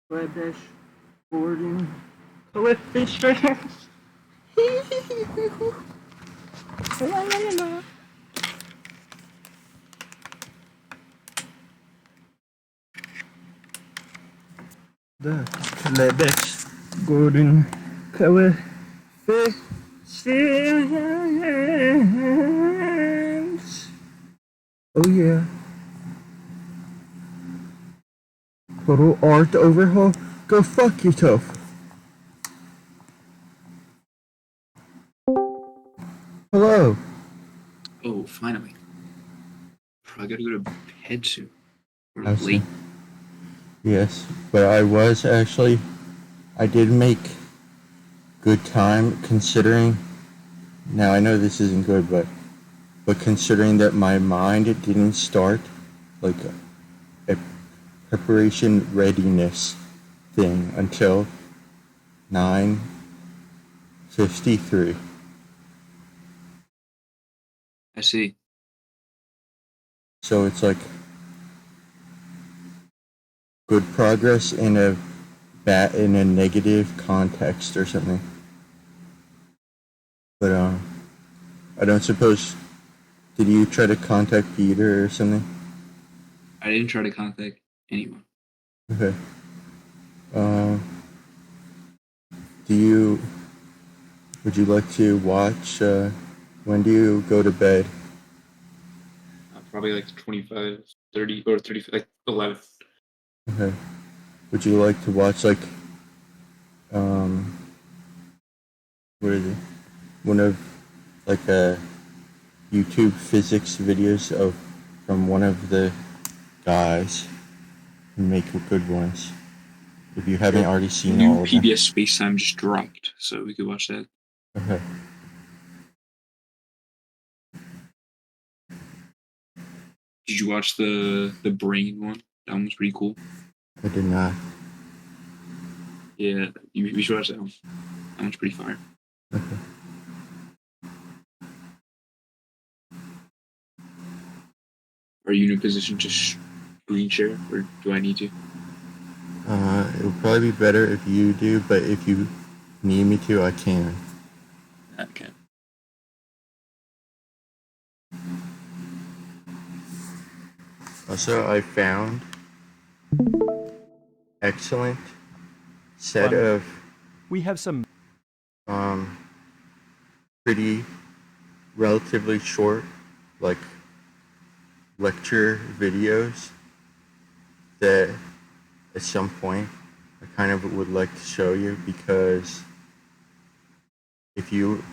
Webish Gordon coefficient. La, la, la, la. The Webish Gordon coefficient. Oh yeah. Total art overhaul. Go fuck yourself. Hello. Oh, finally. I gotta go to bed soon. We're I see. late. Yes, but I did make good time considering. Now I know this isn't good, but considering that my mind didn't start like a preparation readiness thing until 9:53. I see. So it's like good progress in a negative context or something. But I don't suppose. Did you try to contact Peter or something? I didn't try to contact anyone. Okay. Would you like to watch, when do you go to bed? Probably like 25, 30, or 35, like 11. Okay. Would you like to watch, like, what is it? One of, like, YouTube physics videos from one of the guys who make good ones. If you haven't already seen New all of them. PBS Space Time just dropped, so we could watch that. Okay. Did you watch the brain one? That one was pretty cool. I did not. Yeah, you should watch that one. That one's pretty fire. Okay. Are you in a position to screen share, or do I need to? It would probably be better if you do, but if you need me to, I can. Okay. Also, I found excellent set of We have some pretty relatively short, like, lecture videos that at some point I kind of would like to show you, because if you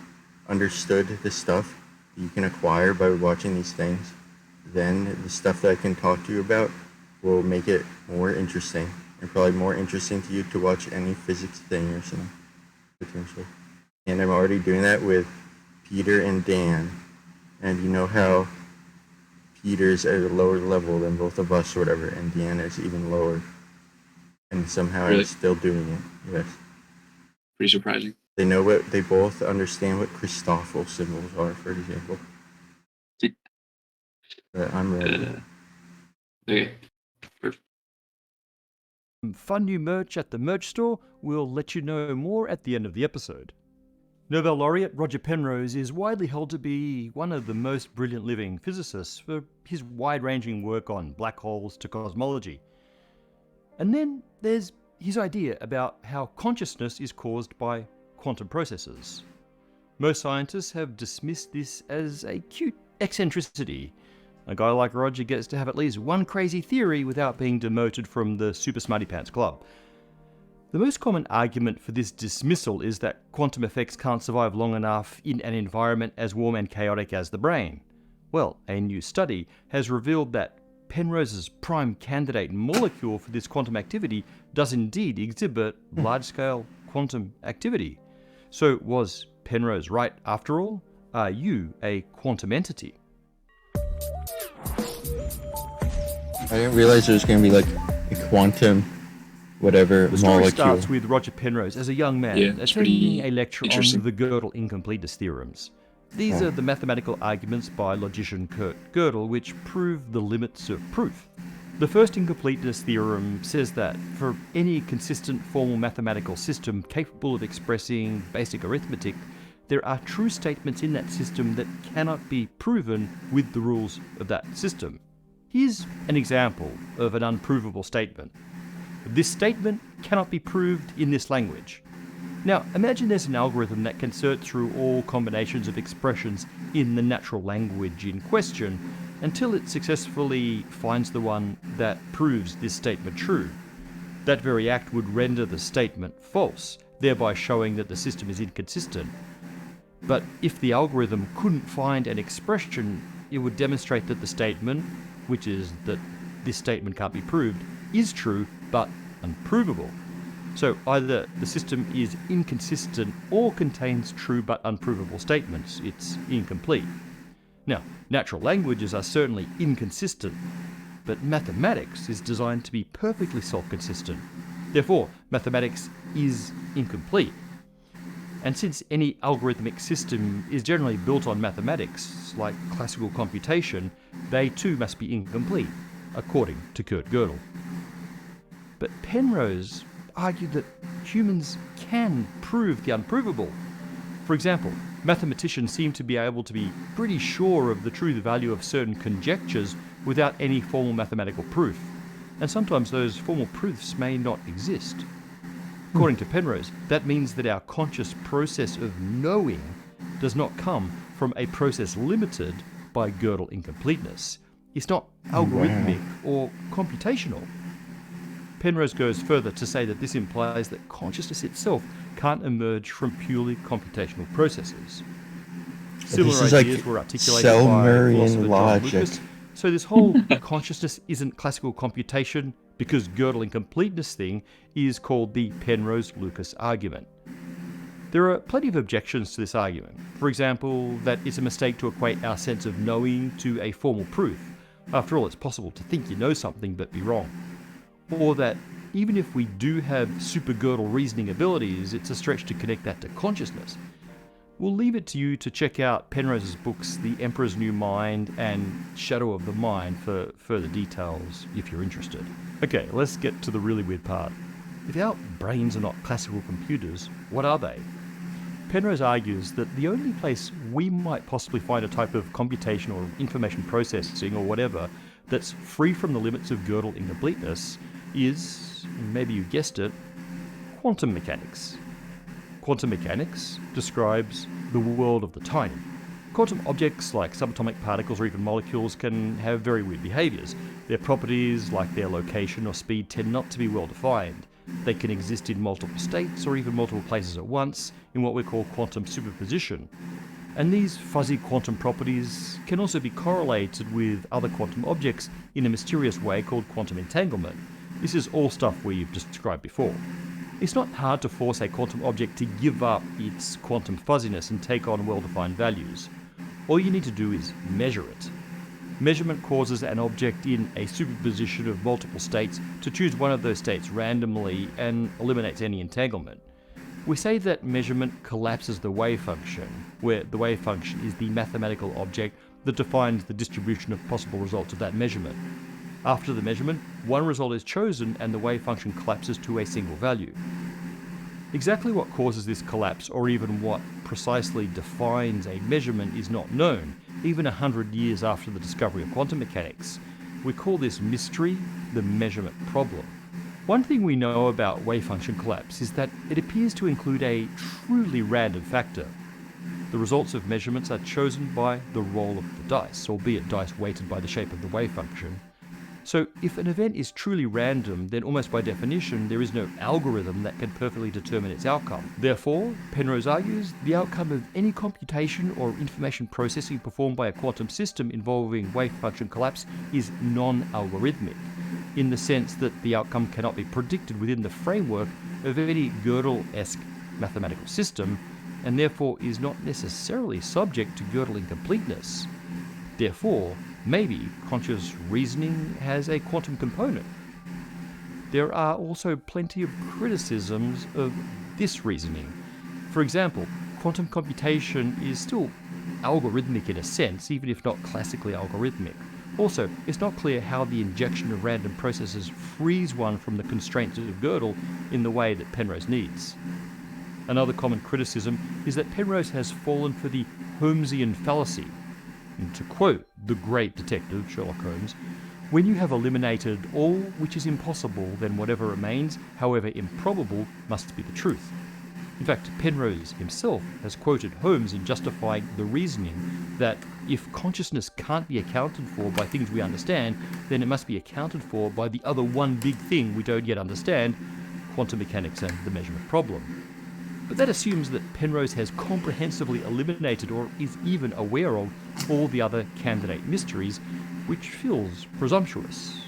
understood the stuff you can acquire by watching these things, then the stuff that I can talk to you about will make it more interesting, and probably more interesting to you to watch any physics thing or something, potentially. And I'm already doing that with Peter and Dan, and you know how Peter's at a lower level than both of us or whatever, and Dan is even lower. And somehow Really? I'm still doing it. Yes. Pretty surprising. They both understand what Christoffel symbols are, for example. But I'm ready. Okay. Perfect. fun new merch at the merch store. We'll let you know more at the end of the episode. Nobel laureate Roger Penrose is widely held to be one of the most brilliant living physicists for his wide-ranging work on black holes to cosmology. And then there's his idea about how consciousness is caused by quantum processes. Most scientists have dismissed this as a cute eccentricity. A guy like Roger gets to have at least one crazy theory without being demoted from the Super Smarty Pants Club. The most common argument for this dismissal is that quantum effects can't survive long enough in an environment as warm and chaotic as the brain. Well, a new study has revealed that Penrose's prime candidate molecule for this quantum activity does indeed exhibit large-scale quantum activity. So was Penrose right after all? Are you a quantum entity? I didn't realize there was going to be like a quantum whatever The story molecule. starts with Roger Penrose as a young man attending a lecture on the Gödel incompleteness theorems. These are the mathematical arguments by logician Kurt Gödel which prove the limits of proof. The first incompleteness theorem says that for any consistent formal mathematical system capable of expressing basic arithmetic, there are true statements in that system that cannot be proven with the rules of that system. Here's an example of an unprovable statement. This statement cannot be proved in this language. Now, imagine there's an algorithm that can sort through all combinations of expressions in the natural language in question until it successfully finds the one that proves this statement true. That very act would render the statement false, thereby showing that the system is inconsistent. But if the algorithm couldn't find an expression, it would demonstrate that the statement, which is that this statement can't be proved, is true but unprovable. So either the system is inconsistent or contains true but unprovable statements. It's incomplete. Now, natural languages are certainly inconsistent, but mathematics is designed to be perfectly self-consistent. Therefore, mathematics is incomplete. And since any algorithmic system is generally built on mathematics, like classical computation, they too must be incomplete, according to Kurt Gödel. But Penrose argued that humans can prove the unprovable. For example, mathematicians seem to be able to be pretty sure of the true value of certain conjectures without any formal mathematical proof, and sometimes those formal proofs may not exist. According to Penrose, that means that our conscious process of knowing does not come from a process limited by Gödel incompleteness. It's not algorithmic or computational. Penrose goes further to say that this implies that consciousness itself can't emerge from purely computational processes. Similar ideas were articulated by philosopher John Lucas. So this whole consciousness isn't classical computation because Gödel incompleteness thing is called the Penrose-Lucas argument. There are plenty of objections to this argument. For example, that it's a mistake to equate our sense of knowing to a formal proof. After all, it's possible to think you know something but be wrong. Or that even if we do have super Gödel reasoning abilities, it's a stretch to connect that to consciousness. We'll leave it to you to check out Penrose's books The Emperor's New Mind and Shadow of the Mind for further details if you're interested. Okay, let's get to the really weird part. If our brains are not classical computers, what are they? Penrose argues that the only place we might possibly find a type of computation or information processing or whatever that's free from the limits of Gödel incompleteness is, maybe you guessed it, quantum mechanics. Quantum mechanics describes the world of the tiny. Quantum objects like subatomic particles or even molecules can have very weird behaviors. Their properties, like their location or speed, tend not to be well defined. They can exist in multiple states or even multiple places at once in what we call quantum superposition. And these fuzzy quantum properties can also be correlated with other quantum objects in a mysterious way called quantum entanglement. This is all stuff we've described before. It's not hard to force a quantum object to give up its quantum fuzziness and take on well-defined values. All you need to do is measure it. Measurement causes an object in a superposition of multiple states to choose one of those states randomly and eliminates any entanglement. We say that measurement collapses the wave function, where the wave function is the mathematical object that defines the distribution of possible results of that measurement. After the measurement, one result is chosen and the wave function collapses to a single value. Exactly what causes this collapse, or even what precisely defines a measurement, is not known, even 100 years after the discovery of quantum mechanics. We call this mystery the measurement problem. One thing we know about wave function collapse is that it appears to include a truly random factor. The results of measurements are chosen by the roll of the dice, albeit dice weighted by the shape of the wave function. So if an event is truly random, then almost by definition there is no algorithm that can perfectly determine its outcome. Therefore, Penrose argues, the outcome of any computation or information processing performed by a quantum system involving wave function collapse is non-algorithmic, in the sense that the outcome cannot be predicted within the framework of any Gödel-esque mathematical system, and therefore is not necessarily subject to Gödel incompleteness. Therefore, maybe conscious reasoning has a quantum component. There are also plenty of criticisms of this reasoning. For example, quantum computation is still algorithmic in a sense, even if not classically algorithmic. Also, it's not clear how the injection of random processes frees one from the constraints of Gödel in the way that Penrose needs. Another common criticism is that Penrose has fallen for the Holmesian fallacy. And to quote the great detective Sherlock Holmes, when you have eliminated all which is impossible, then whatever remains, however improbable, must be the truth. In fact, Penrose himself has quoted Holmes in justifying the reasoning that if consciousness can't be accounted for by things we understand, then it must be accounted for by the other one big thing we don't yet understand, quantum mechanics and the measurement problem. But that assumes that Penrose has comprehensively eliminated or is even aware of all the other candidate mysteries, which feels presumptuous.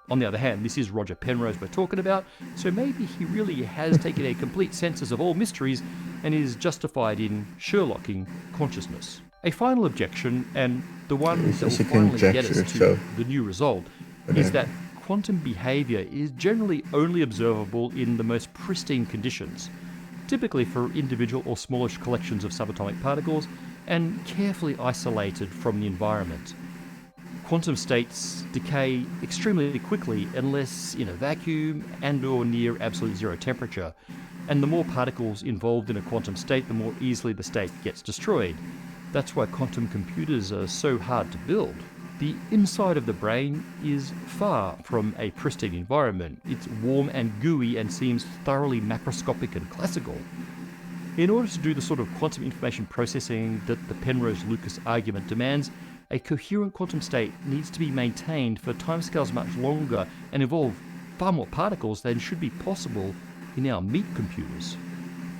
On the other hand, this is Roger Penrose we're talking about, so maybe he really has taken a complete census of all mysteries and is justified in Sherlocking consciousness. A final objection, and the one that will finally get us to the new result, is that quantum behavior is generally only observable in the most pristine conditions, typically for individual or smallish collections of subatomic particles and carefully isolated from the environment. Quantum states decay extremely quickly unless in a vacuum and or near absolute zero temperature, and the more particles involved in a quantum state, the more easily the state gets destroyed. That's why quantum computers are so hard to build. The inside of the brain is far from a pristine environment. It's warm and gooey and seems thoroughly macroscopic and classical. In order to do the sort of quantum information processing that the Penrose-Lucas argument demands, a coherent quantum state needs to be maintained for timescales much longer and involve far more particles than should be possible in our meat computers.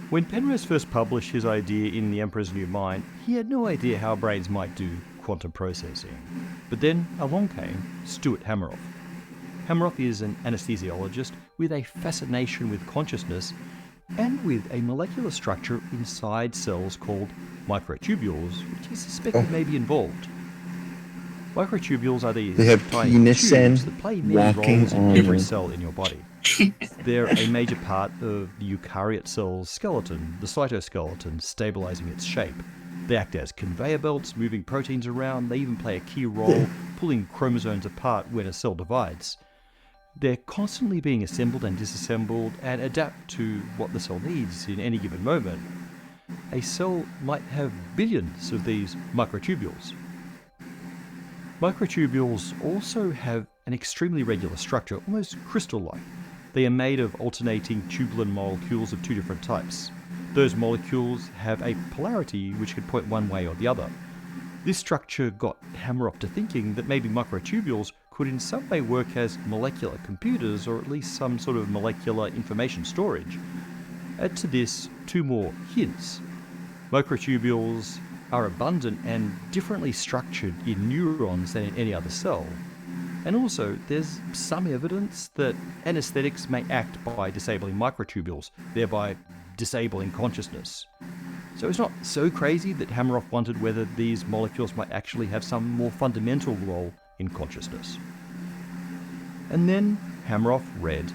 When Penrose first published his idea in The Emperor's New Mind, he had no idea how brains might do quantum processing. But then along came Stuart Hameroff. Hameroff is an anesthesiologist with a fascination with consciousness and with a molecular structure inside cells called microtubules, which he suspected may be involved. Microtubules are these tiny tubes that play many roles in every cell in your body. They're a major part of the eukaryote cell's skeleton, the cytoskeleton, stabilizing its shape. They act as conveyor belts, moving proteins around. They even play a key role pulling chromosomes apart when a cell divides. They're constantly being assembled and disassembled and adapt to what the cell needs in any given moment. A cell might have billions of these microtubules. Microtubules also have an extremely regular structure, almost crystal-like. They are made of alternating tubulin molecules of two different types. Those molecules have a polarity which could point one way or the other. This structure got Hameroff to thinking that maybe microtubules could in some way work as molecular computers, or at least some sort of molecular information storage. Add to this two more hints. Microtubules are abundant and differently structured in neurons than in any other cell. And also, there's some evidence that anesthetics may act by disabling microtubules, thereby disabling consciousness. So it's not so crazy that Hameroff wondered whether these molecules might actually have some more fundamental role in consciousness. And then Hameroff read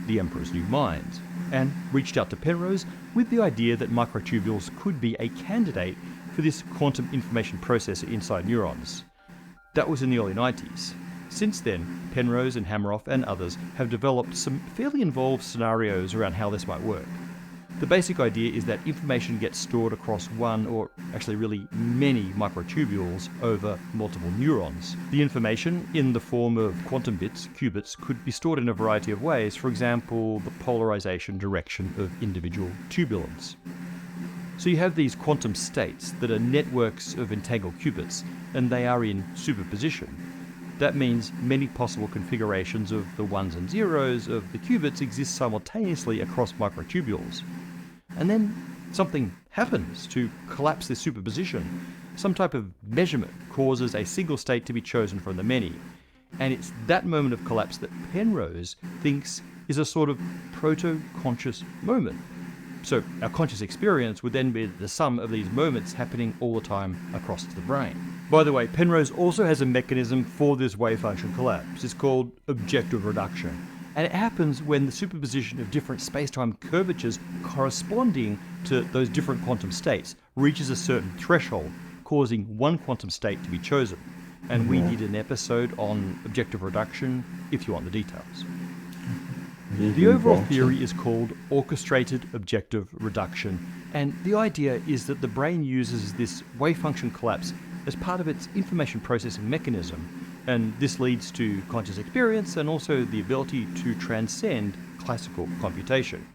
The Emperor's New Mind and reached out to Penrose with the idea that microtubules could be a candidate for this quantum information processor inside neurons. That was in the early 90s. Since then, Penrose and Hameroff and others have developed some fairly involved scenarios around how this might work. The basic idea is that information gets stored across one, or actually really many microtubules over multiple neurons. The information, in the form of quantum bits, qubits, could be stored in a variety of ways, for example, the polarization direction of individual tubulins. So you have these quantum states that are networks of entangled qubits, and they are in superposition. That means many possible configurations of the ones and zeros of the qubits exist simultaneously across microtubules. And then something happens to collapse this superposition. Some type of measurement causes a single state to be chosen from the many. And it's that moment of collapse that Penrose thinks is a sort of proto-conscious moment. So our conscious experience would then be the sum of these moments happening all the time across the brain. By the way, Penrose also has a mechanism for this wave function collapse. It's called objective reduction. And it happens when the superposition of different space-time curvatures corresponding to those different quantum states reaches a certain threshold, causing one quantum state to be chosen. And we did an episode on objective reduction if you want the details. The overall theory is called orchestrated objective reduction, and the idea is that the brain uses this wave function collapse as part of its information processing mechanism, and this leads to conscious experience and also the ability to transcend classical computation.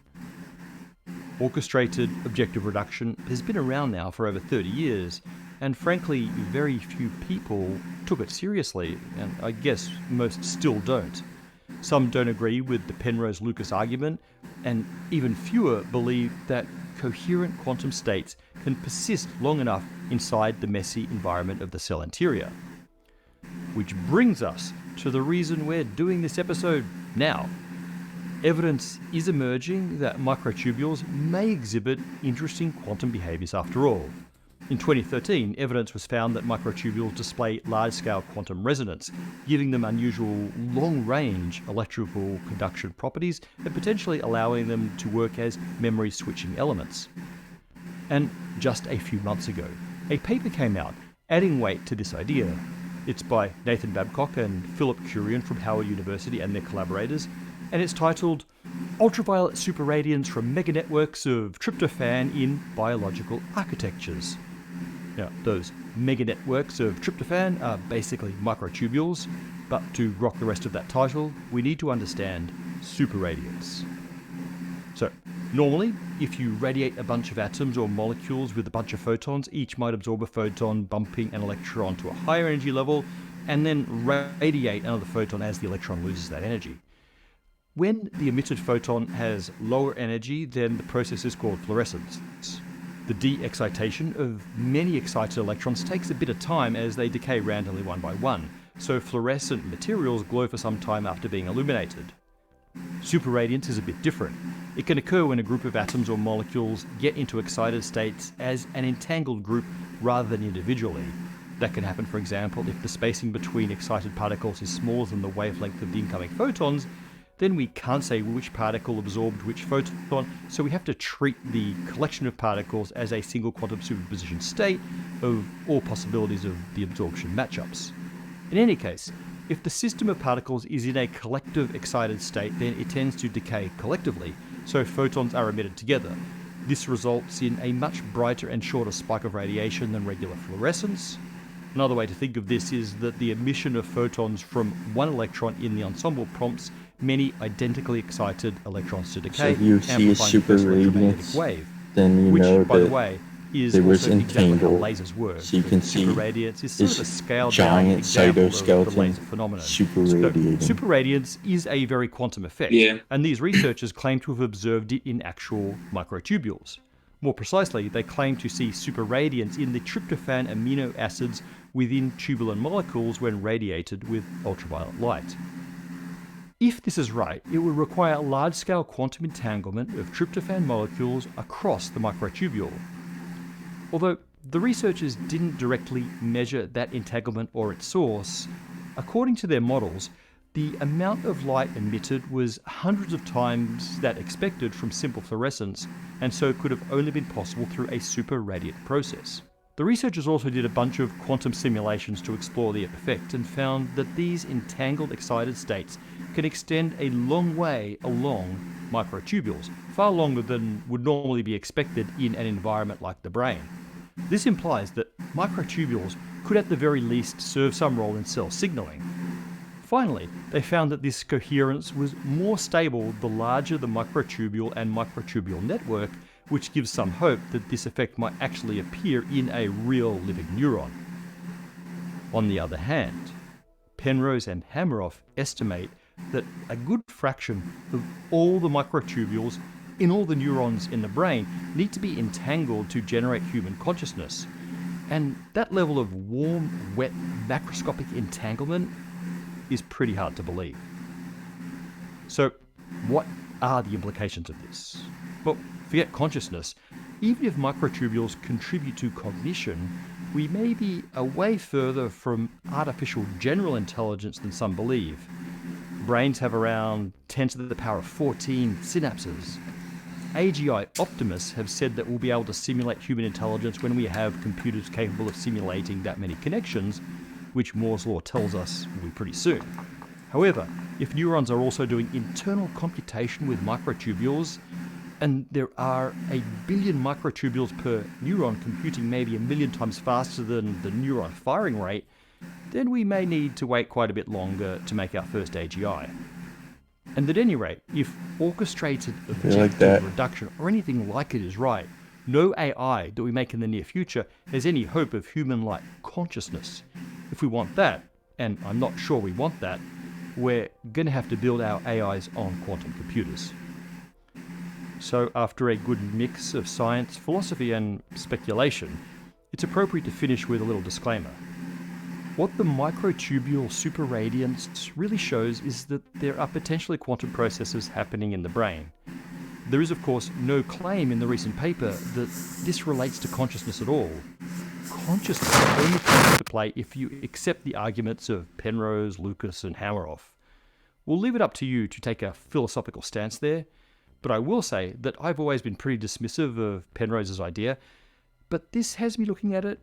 Orchestrated objective reduction has been around now for over 30 years, and frankly, very few people took it seriously, and I guess most still don't. Some don't agree with the Penrose-Lucas argument, and even fewer believe that coherent quantum states can persist long enough inside the messy environment of the cell interior. Which brings us to the reason we're doing this episode now. Evidence is emerging that microtubules may exhibit interesting quantum behaviors after all. In 2013, evidence was found that microtubules display large-scale quantum resonance, giving them unusual long-range electrical conduction properties and potentially allowing them to work as memory-switching elements. And just a few months ago, a paper came out adding weight to this idea. It's by Nathan Babcock and Philip Curian from Howard University and their collaborators, and it's titled Ultraviolet Superradiance from Meganetworks of Tryptophan in Biological Architectures. Now, those meganetworks of tryptophan are basically microtubules, but to rock the rest of that title, we need to understand superradiance. So, normally, if you radiate a bunch of atoms or molecules with a bunch of photons, each might absorb a photon, bumping an electron to a higher energy level, and then radiate another photon as the electron loses that energy. When the emitted photon has lower energy, then the process is called fluorescence. The de-excitation of many excited electrons takes a bit of time as they decay randomly one by one, so fluorescent materials glow for some time after being illuminated. Superradiance is a bit different. It can occur when a group of atoms or molecules get into excited states as an entangled group rather than individually. That can happen, for example, if the spacing between excited particles is smaller than the wavelength of the incoming photons. Then we can't say which particle absorbed which photon, so we have to treat the collection of particles as a single quantum superposition state of all possibilities of the absorption matchups. In any case, if the system of particles is in a collective excited state, then it tends to decay collectively, so photons are emitted together. This results in a much brighter and shorter spike of radiation than regular fluorescence. Another way to think of this is that the emission of photons from one electron in the ensemble prompts many identically excited electrons to decay, So if you see a super radiance, wave, then you which, know by the that way, is they was also exactly how entangled. lasers work. So you can see super radiance is sort of a this scaled giant down example of the cytoskeleton laser phenomenon. super So, radiating. super radiance is a very quantum effect, Yeah. and these researchers claim to have observed it in actual microtubules. More precisely, they claim to see super radiance in the tryptophan amino acids within tubular molecules when radiated with ultraviolet light. If this is right, it would require large-scale quantum entanglement of tryptophan molecules across the microtubule. Although the researchers didn't directly measure that entanglement or its source, according to their models, the amount of light emitted was hundreds of times that expected from simple fluorescence, and so could have only been possible through a super radiant process. The researchers also did a bunch of quantum simulations to explore the effect and found that these entangled excited states can extend a long way along microtubules, far longer than would normally be expected in an environment like the brain. This implies that microtubules could at the very least serve some role in cell signaling. Finally, they found that this coherence was more stable the larger the microtubule and microtubule network, which gives some hope that this effect might actually appear in a real living neuron. On the other hand, Penrose and Hameroff estimate that a good fraction of all the microtubules in all the neurons in the brain need to be entangled to generate human consciousness. And that level of warm, wet, macroscopic entanglement is pretty hard to believe. So, what are the implications of this? Well, forget consciousness. Even if microtubules contribute to cognition, we may be a way further from artificial general intelligence than some believe. Brains have around 10 to the power of 14 synapses. AGI optimists have said that we'll be able to simulate human intelligence when we have computers capable of simulating that many connections, which Moore's law tells us will be pretty soon. However, if neurons are also doing internal computation with microtubules, and there are 1 billion microtubules per neuron computing maybe 1 million times faster than the neuron firing rate, then we may need to wait quite a bit longer to make our first AGI. And at any rate, if orchestrated objective reduction or anything like it is right, no AI that we make in the near future has any hope of human-like consciousness. If we want that, and I'm not sure we want that, we're going to have to build our AIs on quantum computers. So after a good mix of science, philosophy and speculation, it's appropriate to finish with a little disclaimer. What the microtubule superradiance really shows is that there are potentially quantum processes happening in the brain. There is, of course, no claim in the recent paper that this relates to consciousness at all. Consciousness only comes into play if you accept the arguments of Penrose, Lucas, and Hameroff. We'll leave it up to you to take a philosophical stance there, but I will say that I've always been pretty dismissive of Penrose's idea, but this has me looking at it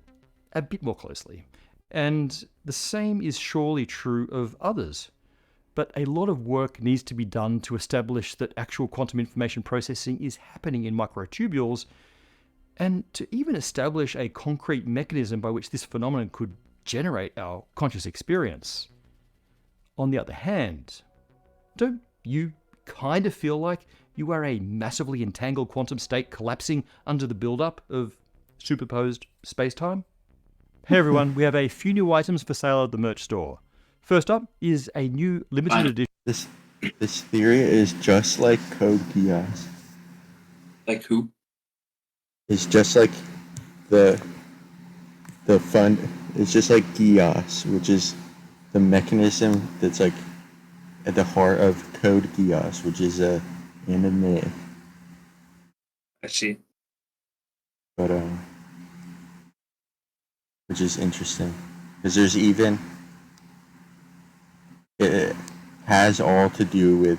a bit more closely. And the same is surely true of others. But a lot of work needs to be done to establish that actual quantum information processing is happening in microtubules, and to even establish a concrete mechanism by which this phenomenon could generate our conscious experience. On the other hand, don't you kind of feel like you are a massively entangled quantum state collapsing under the build-up of superposed space-time? Hey everyone, we have a few new items for sale at the merch store. First up is a new limited edition. This theory is just like Code Geass. Like who? It's just like the fund. It's just like Geass, which is the mechanism that's like at the heart of Code Geass, which is a anime. I see. But which is interesting because there's even it has all to do with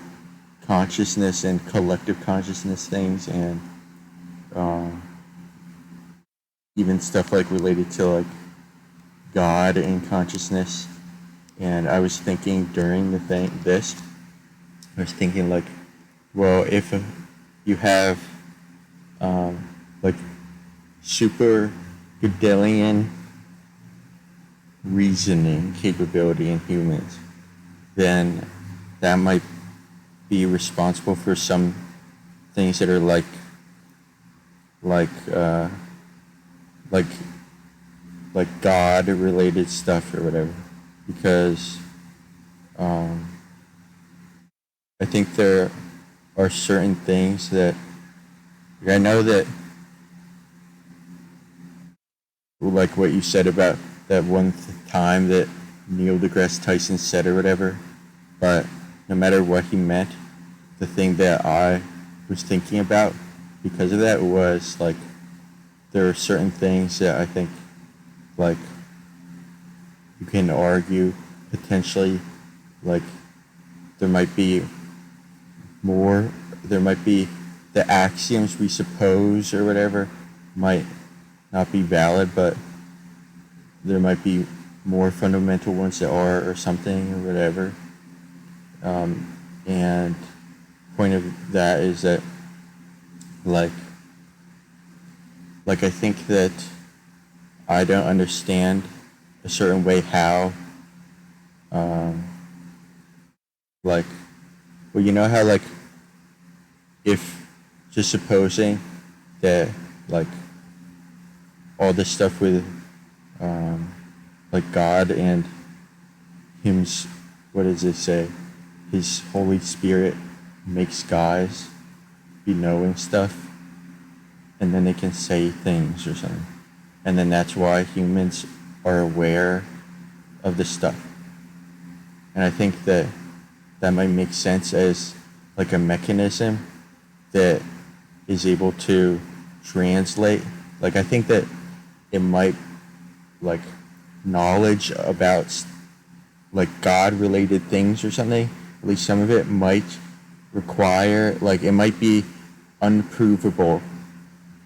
consciousness and collective consciousness things, and even stuff like related to like God and consciousness. And I was thinking during I was thinking like, well, if you have like super Gödelian reasoning capability in humans, then that might be responsible for some things that are like God related stuff or whatever, because I think there are certain things that I know that, like what you said about that one time that Neil deGrasse Tyson said or whatever, but no matter what he meant, the thing that I was thinking about because of that was like there are certain things that I think like you can argue potentially like there might be the axioms we suppose or whatever might not be valid, but there might be more fundamental ones that are, or something, or whatever. And point of that is that, like I think that I don't understand a certain way how, well, you know how, like, if just supposing that, like, all this stuff with, like God and Him's, what does it say? His Holy Spirit makes guys be knowing stuff, and then they can say things or something. And then that's why humans are aware of this stuff. And I think that might make sense as like a mechanism that is able to translate. Like I think that it might, like, knowledge about like God related things or something, at least some of it might require, like it might be unprovable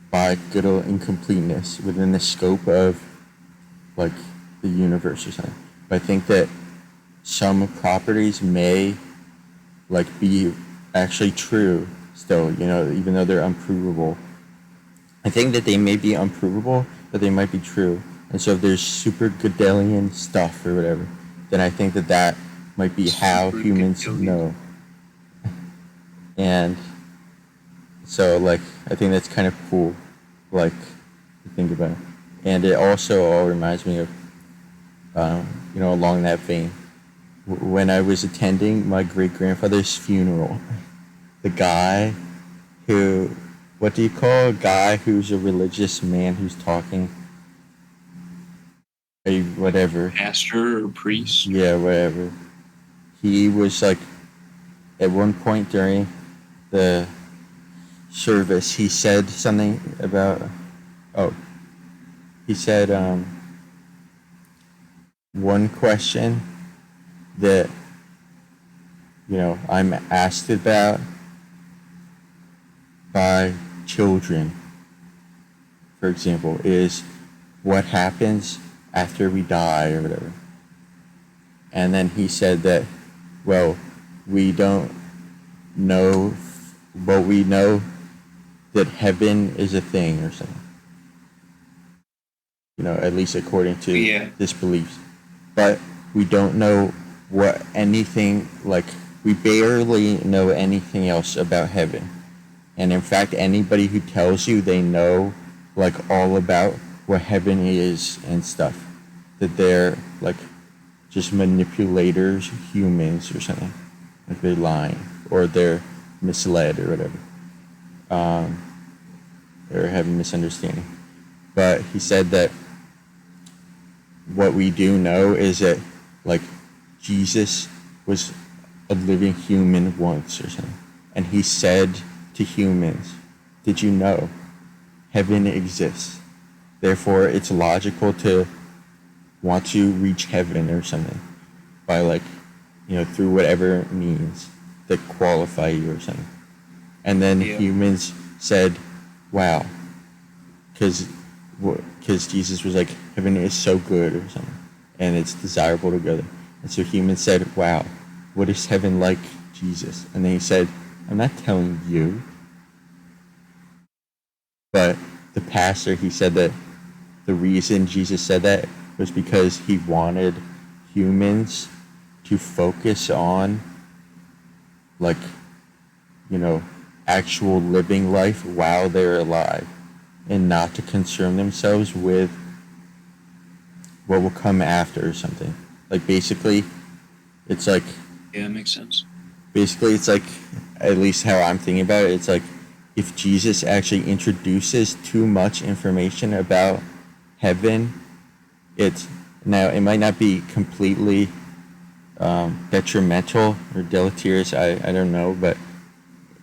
by Gödel incompleteness within the scope of like the universe or something. But I think that some properties may like be actually true still, even though they're unprovable. I think that they may be unprovable, but they might be true. And so if there's super Gödelian stuff or whatever, then I think that might be how Super humans Gödelian. know. And so, like, I think that's kind of cool, like, to think about it. And it also all reminds me of, along that vein, when I was attending my great-grandfather's funeral, the guy who, what do you call a guy who's a religious man who's talking? Whatever. Pastor or priest? Yeah, whatever. He was like, at one point during the service, he said something about, he said one question that, I'm asked about by children, for example, is what happens after we die or whatever. And then he said that, well, we don't know, but we know that heaven is a thing or something. At least according to this beliefs. But we don't know what anything, like, we barely know anything else about heaven. And in fact, anybody who tells you they know, like, all about what heaven is and stuff, that they're, like, just manipulators, humans or something. Like they're lying, or they're misled or whatever. Or have a misunderstanding. But he said that what we do know is that, like, Jesus was a living human once or something. And he said to humans, did you know heaven exists? Therefore, it's logical to want to reach heaven or something by, like, through whatever means that qualify you or something. And then humans said, wow, because Jesus was like, heaven is so good or something, and it's desirable to go there. And so humans said, wow, what is heaven like, Jesus? And then he said, I'm not telling you. But the pastor, he said that the reason Jesus said that was because he wanted humans to focus on, like, actual living life while they're alive, and not to concern themselves with what will come after or something. Like, basically, it's like... Yeah, it makes sense. Basically, it's like, at least how I'm thinking about it, it's like, if Jesus actually introduces too much information about heaven, it might not be completely detrimental or deleterious, I don't know, but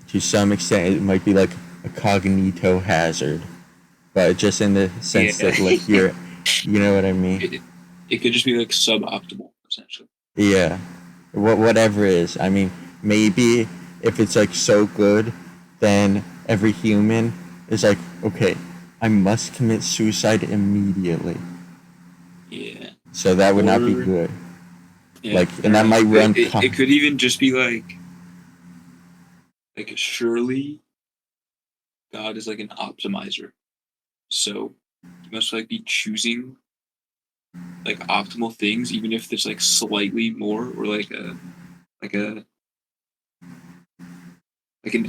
to some extent it might be like a cognito hazard, but just in the sense that, like, you're, you know what I mean? It could just be like suboptimal, essentially. Yeah, whatever it is. I mean, maybe if it's like so good, then every human is like, okay, I must commit suicide immediately. Yeah. So that would not be good. Yeah, like, and that might run... It could even just be like surely God is like an optimizer. So you must like be choosing like optimal things, even if there's like slightly more, or like an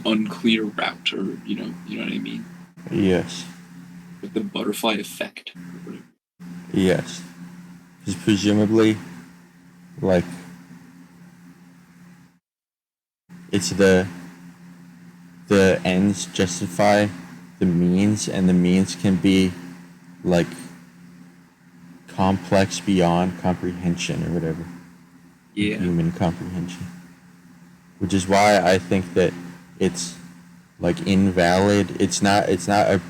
unclear route, or you know what I mean? Yes. Like the butterfly effect. Yes. Because presumably, like, it's the ends justify the means, and the means can be, like, complex beyond comprehension or whatever. Yeah. Human comprehension. Which is why I think that it's, like, invalid. It's not an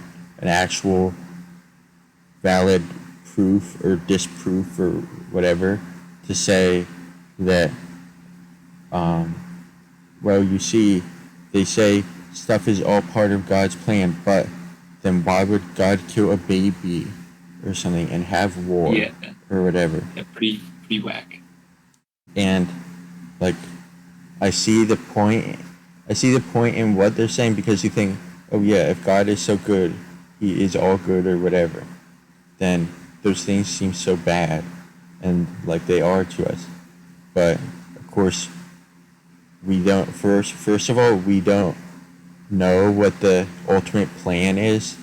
actual valid proof or disproof or whatever to say that, well, you see, they say stuff is all part of God's plan, but then why would God kill a baby or something and have war or whatever? Yeah, pretty be whack. And like I see the point. I see the point in what they're saying, because you think, oh yeah, if God is so good, He is all good or whatever, then those things seem so bad, and like they are to us. But of course, we don't. First of all, we don't know what the ultimate plan is.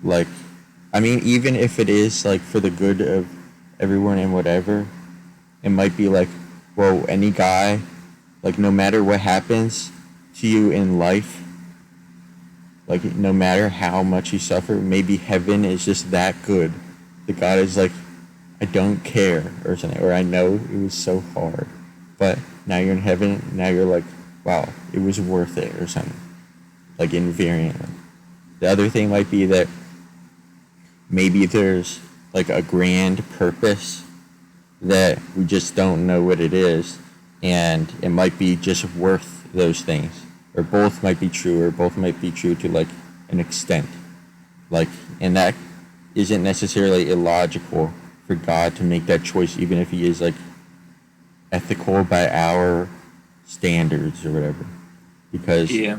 Like, I mean, even if it is like for the good of everyone and whatever, it might be like, well, any guy, like no matter what happens to you in life, like no matter how much you suffer, maybe heaven is just that good. The God is like, I don't care or something, or I know it was so hard, but now you're in heaven. Now you're like, wow, it was worth it or something. Like invariantly. The other thing might be that maybe there's like a grand purpose that we just don't know what it is, and it might be just worth those things, or both might be true, or both might be true to like an extent, like, and that isn't necessarily illogical for God to make that choice, even if He is like ethical by our standards or whatever, because Yeah.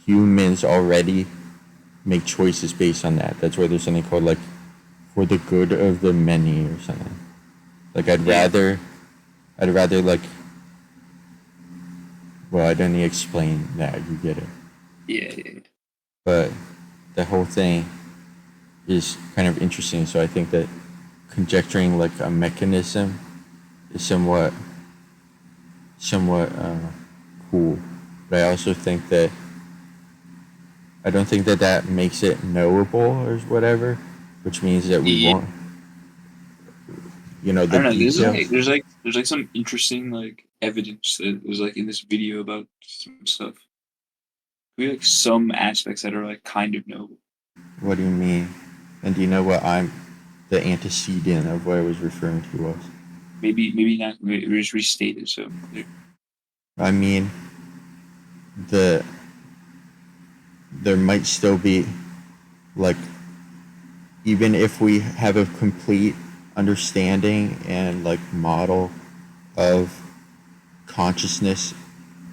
humans already make choices based on that. That's why there's something called like for the good of the many or something. Like I'd rather like, well, I don't need to explain that, you get it. Yeah. But the whole thing is kind of interesting, so I think that conjecturing like a mechanism is somewhat cool. But I also think that I don't think that that makes it knowable or whatever, which means that we Yeah. won't, the I don't know. details. There's like some interesting like evidence that was like in this video about some stuff. We have like some aspects that are like kind of knowable. What do you mean? And do you know what the antecedent of what I was referring to was? Maybe not. Maybe just restate it so clear. I mean, there might still be, like, even if we have a complete understanding and like model of consciousness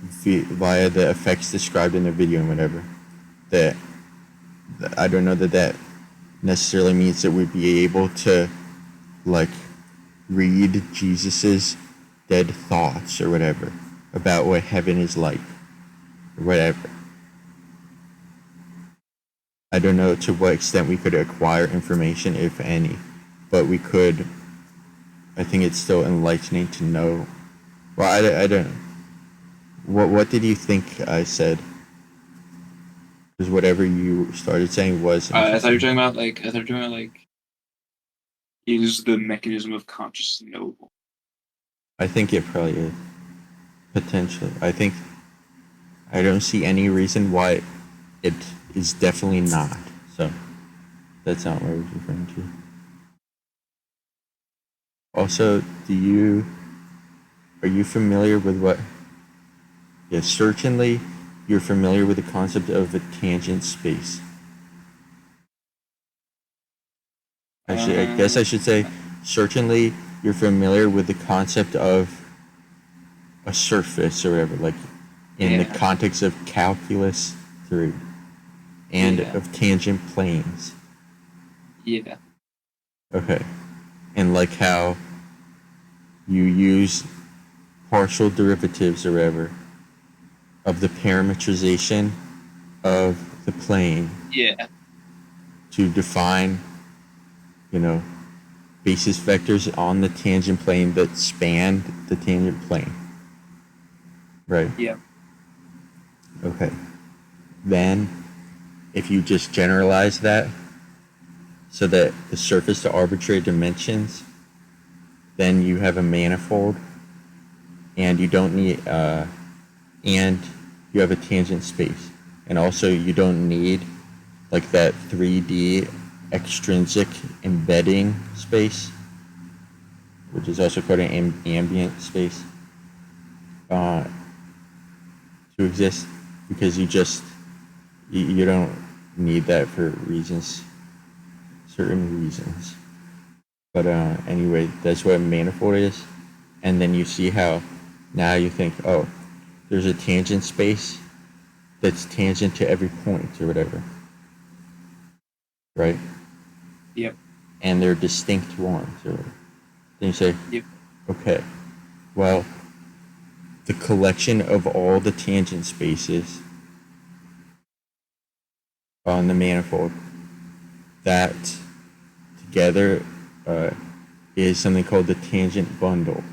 via the effects described in the video and whatever, that I don't know that necessarily means that we'd be able to like read Jesus's dead thoughts or whatever about what heaven is like or whatever. I don't know to what extent we could acquire information, if any, but we could. I think it's still enlightening to know. Well, I don't know. What did you think I said? Because whatever you started saying was I thought you were interesting. talking about like is the mechanism of consciousness knowable? I think it probably is. Potentially. I don't see any reason why it is definitely not. So that's not what I was referring to. Also, are you familiar with what? Yes, certainly you're familiar with the concept of a tangent space. Actually, I guess I should say, certainly you're familiar with the concept of a surface or whatever, like in the Yeah. context of calculus 3 and Yeah. of tangent planes. Yeah. Okay. And like how you use partial derivatives or whatever of the parametrization of the plane Yeah. to define, basis vectors on the tangent plane that span the tangent plane. Right? Yeah. Okay. Then, if you just generalize that so that the surface to arbitrary dimensions, then you have a manifold, and you don't need, and you have a tangent space. And also, you don't need like that 3D extrinsic embedding space, which is also called an ambient space, to exist, because you don't need that for certain reasons. But anyway, that's what a manifold is. And then you see how now you think, oh, there's a tangent space that's tangent to every point or whatever. Right? Yep. And they're distinct ones. Or whatever. Then you say, Yep. okay, well, the collection of all the tangent spaces on the manifold, that together is something called the tangent bundle.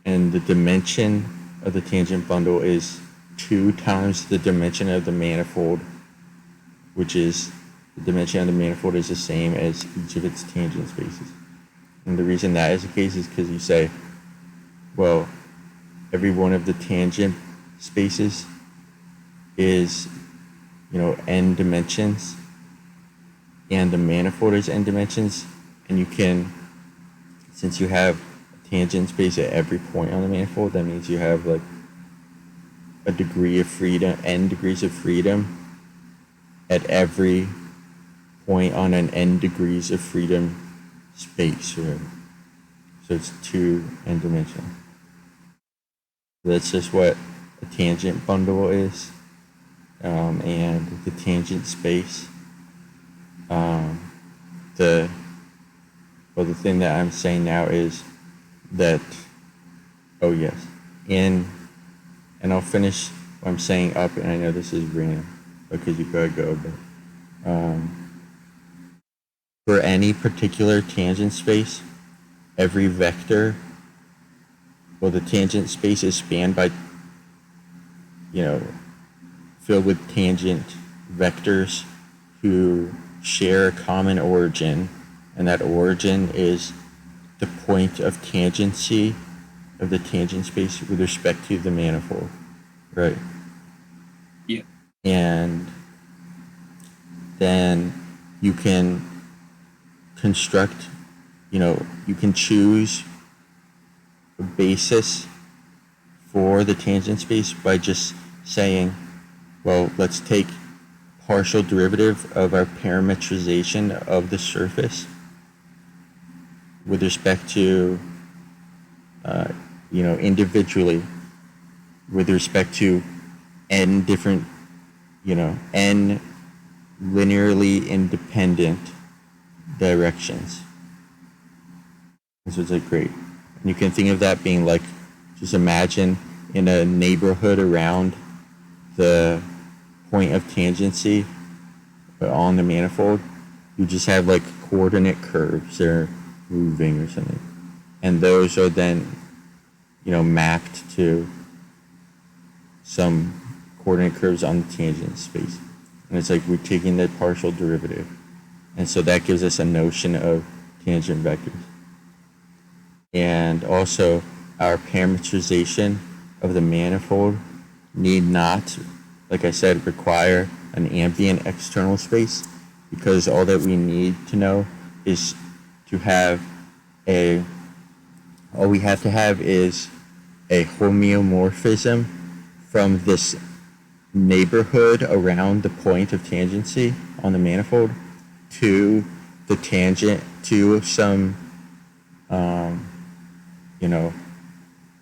And the dimension of the tangent bundle is 2 times the dimension of the manifold, which is the dimension of the manifold is the same as each of its tangent spaces. And the reason that is the case is because you say, well, every one of the tangent spaces is, n dimensions, and the manifold is n dimensions, and you can, since you have a tangent space at every point on the manifold, that means you have like a degree of freedom, n degrees of freedom at every point on an n degrees of freedom space, right? So it's 2 n dimensional. That's just what a tangent bundle is, and the tangent space. The thing that I'm saying now is that, oh yes, and I'll finish what I'm saying up, and I know this is random because you gotta go, but for any particular tangent space, every vector, well, the tangent space is spanned by, filled with tangent vectors who share a common origin, and that origin is the point of tangency of the tangent space with respect to the manifold, right? Yeah. And then you can construct, you can choose a basis for the tangent space by just saying, well, let's take partial derivative of our parametrization of the surface with respect to, individually, with respect to n different, n linearly independent directions. So it's like great. And you can think of that being like, just imagine in a neighborhood around the point of tangency on the manifold, you just have like coordinate curves that are moving or something. And those are then, mapped to some coordinate curves on the tangent space. And it's like we're taking the partial derivative. And so that gives us a notion of tangent vectors. And also, our parametrization of the manifold need not, like I said, require an ambient external space, because all that we need to know is to have all we have to have is a homeomorphism from this neighborhood around the point of tangency on the manifold to the tangent, to some,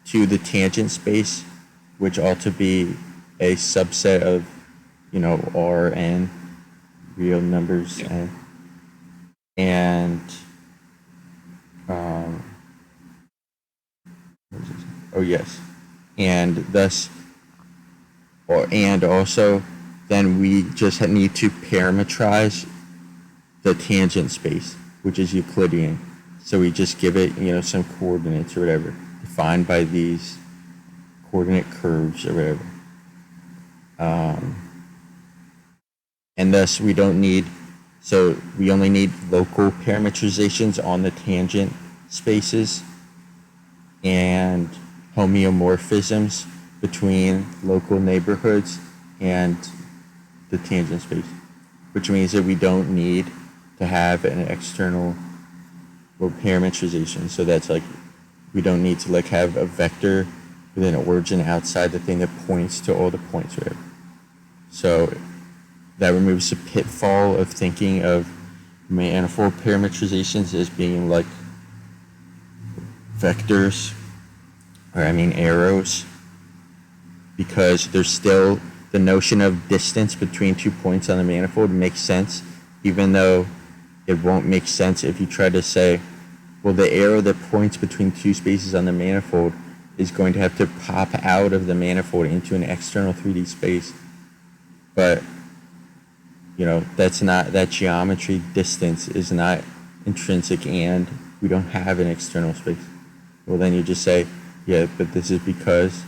to the tangent space, which ought to be a subset of, Rn, real numbers, Yeah. and oh yes, and thus, and also, then we just need to parametrize the tangent space, which is Euclidean. So we just give it, some coordinates or whatever, defined by these coordinate curves or whatever. And thus we don't need, so we only need local parametrizations on the tangent spaces and homeomorphisms between local neighborhoods and the tangent space, which means that we don't need to have an external parametrization. So that's like, we don't need to like have a vector with an origin outside the thing that points to all the points, right? So that removes the pitfall of thinking of manifold parametrizations as being like vectors, or I mean arrows, because there's still the notion of distance between 2 points on the manifold makes sense, even though it won't make sense if you try to say, well, the arrow that points between 2 spaces on the manifold is going to have to pop out of the manifold into an external 3D space. But, you know, that's not, that geometry distance is not intrinsic, and we don't have an external space. Well, then you just say, yeah, but this is because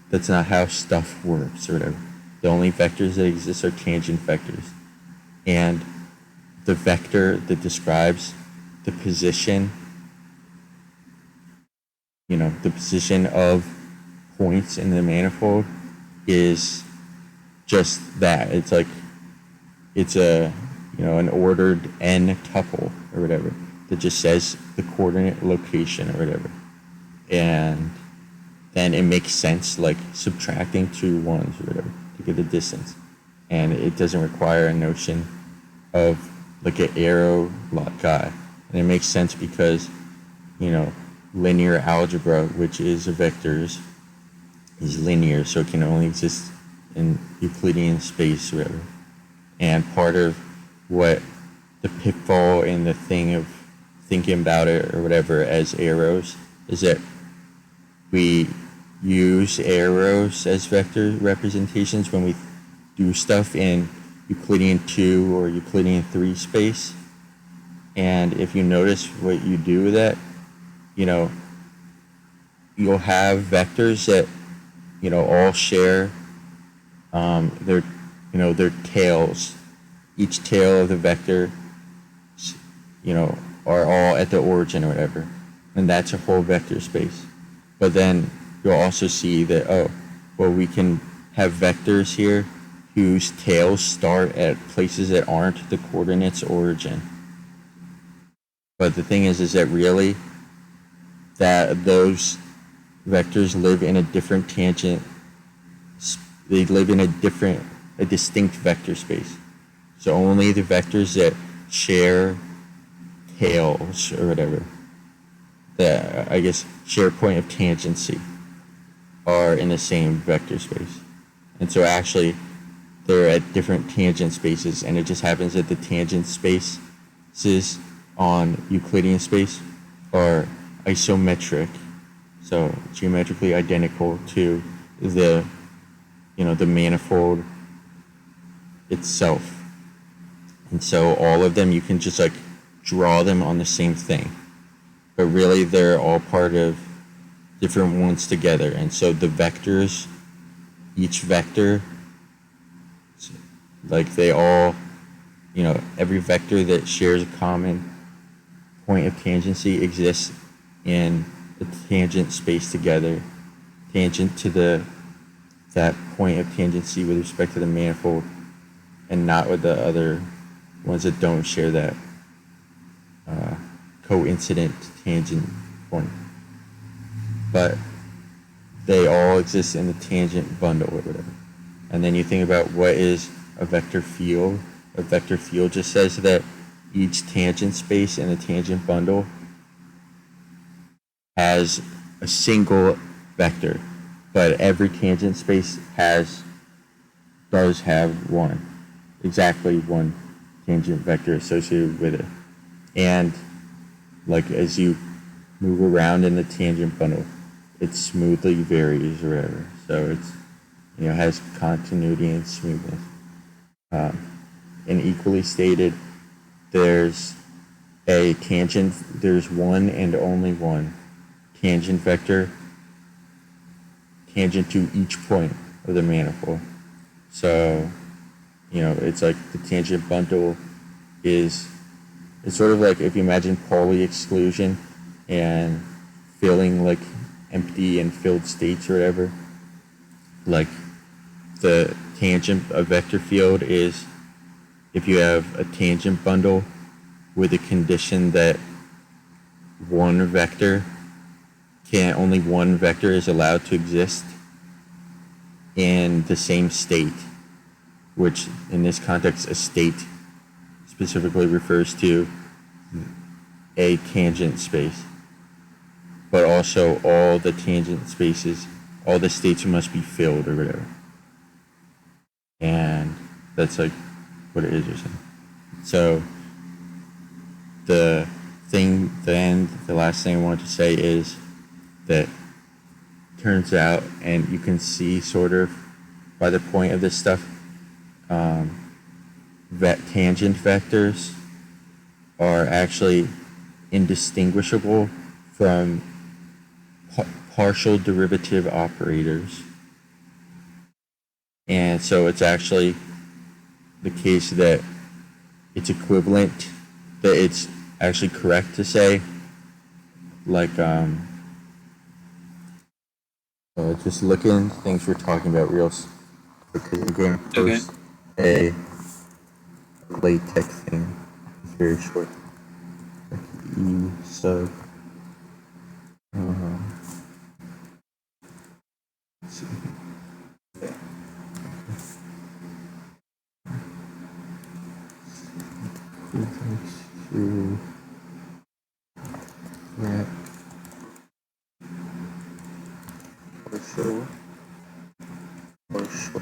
that's not how stuff works, or whatever. The only vectors that exist are tangent vectors. And the vector that describes the position, you know, the position of points in the manifold is just that. It's like, it's a, you know, an ordered n tuple or whatever that just says the coordinate location or whatever. And then it makes sense, like subtracting 2 ones or whatever to get the distance. And it doesn't require a notion of like an arrow guy. And it makes sense because, you know, linear algebra, which is vectors, is linear, so it can only exist in Euclidean space or whatever. And part of what the pitfall and the thing of thinking about it or whatever as arrows is that we use arrows as vector representations when we do stuff in Euclidean 2 or Euclidean 3 space. And if you notice what you do with that, you know, you'll have vectors that, you know, all share their, you know, their tails. Each tail of the vector, you know, are all at the origin or whatever. And that's a whole vector space. But then you'll also see that, oh, well, we can have vectors here whose tails start at places that aren't the coordinates origin. But the thing is that really that those vectors live in a different tangent. They live in a distinct vector space. So only the vectors that share tails or whatever, that I guess share point of tangency, are in the same vector space. And so actually they're at different tangent spaces, and it just happens that the tangent spaces on Euclidean space are isometric, so geometrically identical to the, you know, the manifold itself. And so all of them, you can just like draw them on the same thing, but really they're all part of different ones together. And so the vectors, each vector, like they all, you know, every vector that shares a common point of tangency exists in the tangent space together, tangent to that point of tangency with respect to the manifold, and not with the other ones that don't share that coincident tangent point. But they all exist in the tangent bundle or whatever. And then you think about what is a vector field. A vector field just says that each tangent space in the tangent bundle has a single vector, but every tangent space does have exactly one tangent vector associated with it. And like as you move around in the tangent bundle, it smoothly varies or whatever. So it's, you know, has continuity and smoothness. And equally stated, there's one and only one tangent vector tangent to each point of the manifold. So, you know, it's like the tangent bundle it's sort of like if you imagine Pauli exclusion and filling like empty and filled states or whatever. Like the tangent of vector field is if you have a tangent bundle with a condition that only one vector is allowed to exist in the same state, which in this context a state specifically refers to a tangent space, but also all the tangent spaces, all the states must be filled or whatever. And that's like what it is or something. So the last thing I wanted to say is that turns out, and you can see sort of by the point of this stuff, that tangent vectors are actually indistinguishable from partial derivative operators. And so it's actually the case that it's equivalent, that it's actually correct to say, like, just looking things we're talking about real, because I'm going to post a LaTeX thing. It's very short. Like E sub. Let's see. Through that partial x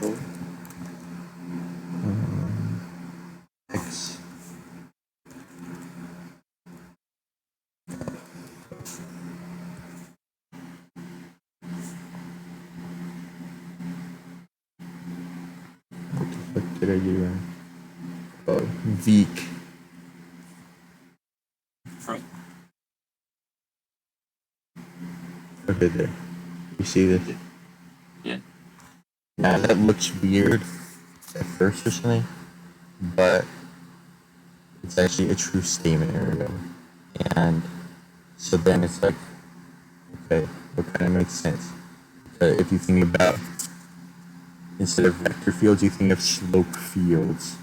what the fuck did I do wrong? Oh, Veek. Okay, there. You see this? Yeah. Now that looks weird at first or something, but it's actually a true statement or whatever. And so then it's like, okay, what kind of makes sense? If you think about, instead of vector fields, you think of slope fields,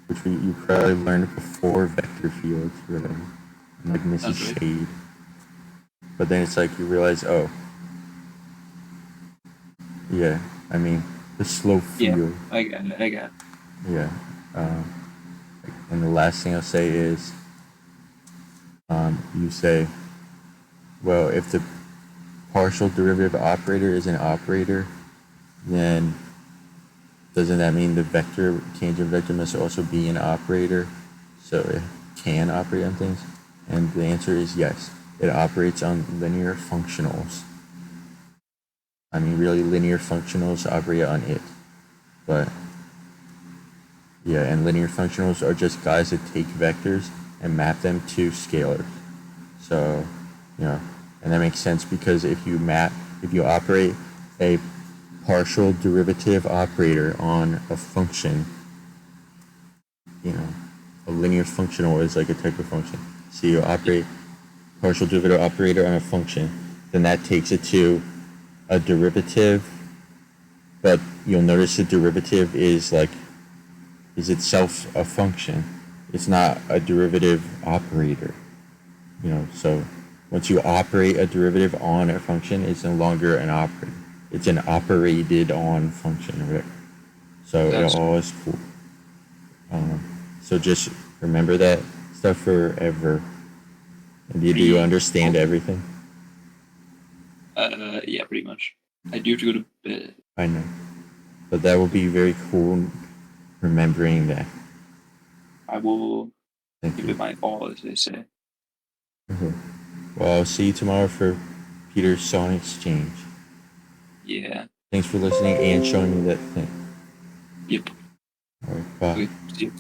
which you probably learned before vector fields or whatever, and like Mrs. Shade. But then it's like you realize, oh, yeah, I mean, the slope field. Yeah, I got it. Yeah. And the last thing I'll say is, you say, well, if the partial derivative operator is an operator, then doesn't that mean the tangent vector must also be an operator, so it can operate on things? And the answer is yes. It operates on linear functionals. I mean, really, linear functionals operate on it. But, yeah, and linear functionals are just guys that take vectors and map them to scalars. So, and that makes sense because if you operate a partial derivative operator on a function, a linear functional is like a type of function. So you operate partial derivative operator on a function, then that takes it to a derivative, but you'll notice the derivative is itself a function. It's not a derivative operator. So once you operate a derivative on a function, it's no longer an operator. It's an operated on function or whatever. So it all is cool. So just remember that stuff forever. And do you understand everything? Yeah, pretty much. I do have to go to bed. I know. But that will be very cool remembering that. I will Thank give you. it my all, as they say. Okay. Well, I'll see you tomorrow for Peter's Song Exchange. Yeah. Thanks for listening and showing me that thing. Yep. All right, bye. Okay, see you.